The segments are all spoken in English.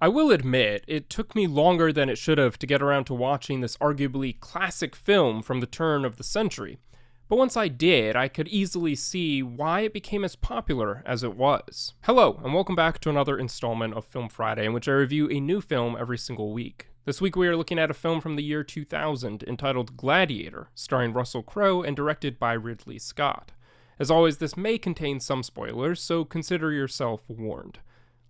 I will admit, it took me longer than it should have to get around to watching this arguably classic film from the turn of the century, but once I did, I could easily see why it became as popular as it was. Hello, and welcome back to another installment of Film Friday, in which I review a new film every single week. This week we are looking at a film from the year 2000 entitled Gladiator, starring Russell Crowe and directed by Ridley Scott. As always, this may contain some spoilers, so consider yourself warned.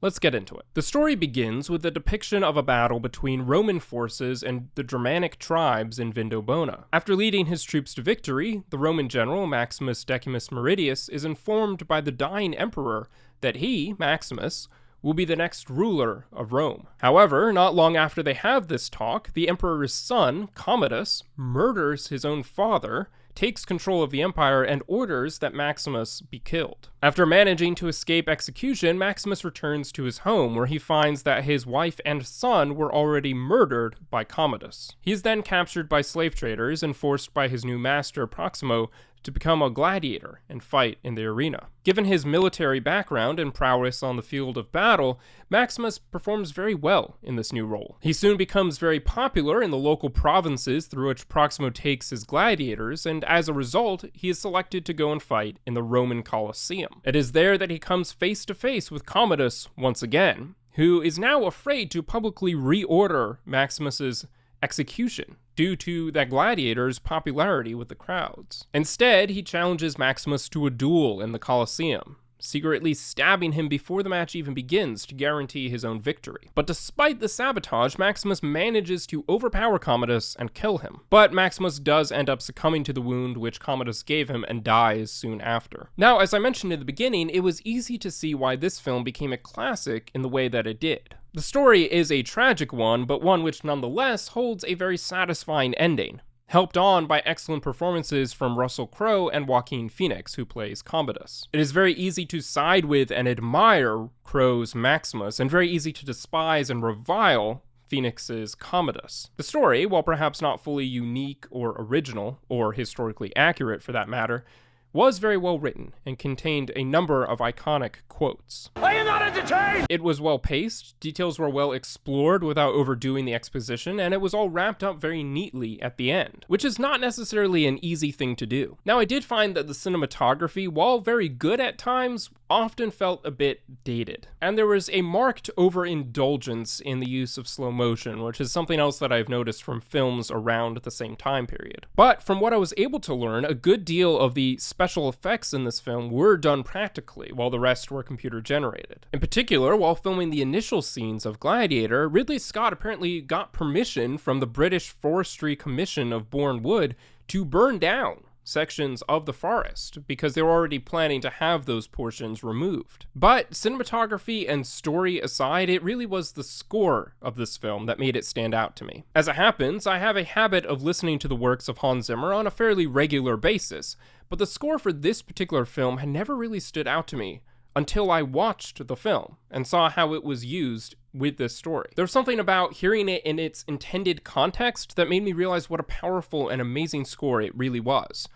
Let's get into it. The story begins with a depiction of a battle between Roman forces and the Germanic tribes in Vindobona. After leading his troops to victory, the Roman general Maximus Decimus Meridius is informed by the dying emperor that he, Maximus, will be the next ruler of Rome. However, not long after they have this talk, the emperor's son, Commodus, murders his own father, takes control of the empire, and orders that Maximus be killed. After managing to escape execution, Maximus returns to his home, where he finds that his wife and son were already murdered by Commodus. He is then captured by slave traders and forced by his new master, Proximo, to become a gladiator and fight in the arena. Given his military background and prowess on the field of battle, Maximus performs very well in this new role. He soon becomes very popular in the local provinces through which Proximo takes his gladiators, and as a result, he is selected to go and fight in the Roman Colosseum. It is there that he comes face to face with Commodus once again, who is now afraid to publicly reorder Maximus's execution due to that gladiator's popularity with the crowds. Instead, he challenges Maximus to a duel in the Colosseum, secretly stabbing him before the match even begins to guarantee his own victory. But despite the sabotage, Maximus manages to overpower Commodus and kill him. But Maximus does end up succumbing to the wound which Commodus gave him and dies soon after. Now, as I mentioned in the beginning, it was easy to see why this film became a classic in the way that it did. The story is a tragic one, but one which nonetheless holds a very satisfying ending, helped on by excellent performances from Russell Crowe and Joaquin Phoenix, who plays Commodus. It is very easy to side with and admire Crowe's Maximus, and very easy to despise and revile Phoenix's Commodus. The story, while perhaps not fully unique or original, or historically accurate for that matter, was very well written and contained a number of iconic quotes. I am not entertained! It was well paced, details were well explored without overdoing the exposition, and it was all wrapped up very neatly at the end, which is not necessarily an easy thing to do. Now, I did find that the cinematography, while very good at times, often felt a bit dated. And there was a marked overindulgence in the use of slow motion, which is something else that I've noticed from films around the same time period. But from what I was able to learn, a good deal of the special effects in this film were done practically, while the rest were computer generated. In particular, while filming the initial scenes of Gladiator, Ridley Scott apparently got permission from the British Forestry Commission of Bourne Wood to burn down sections of the forest, because they were already planning to have those portions removed. But cinematography and story aside, it really was the score of this film that made it stand out to me. As it happens, I have a habit of listening to the works of Hans Zimmer on a fairly regular basis, but the score for this particular film had never really stood out to me until I watched the film and saw how it was used with this story. There was something about hearing it in its intended context that made me realize what a powerful and amazing score it really was,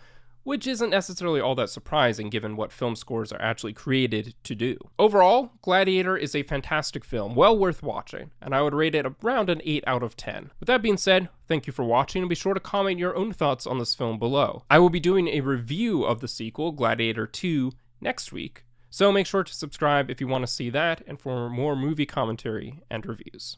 which isn't necessarily all that surprising given what film scores are actually created to do. Overall, Gladiator is a fantastic film, well worth watching, and I would rate it around an 8 out of 10. With that being said, thank you for watching, and be sure to comment your own thoughts on this film below. I will be doing a review of the sequel, Gladiator 2, next week, so make sure to subscribe if you want to see that and for more movie commentary and reviews.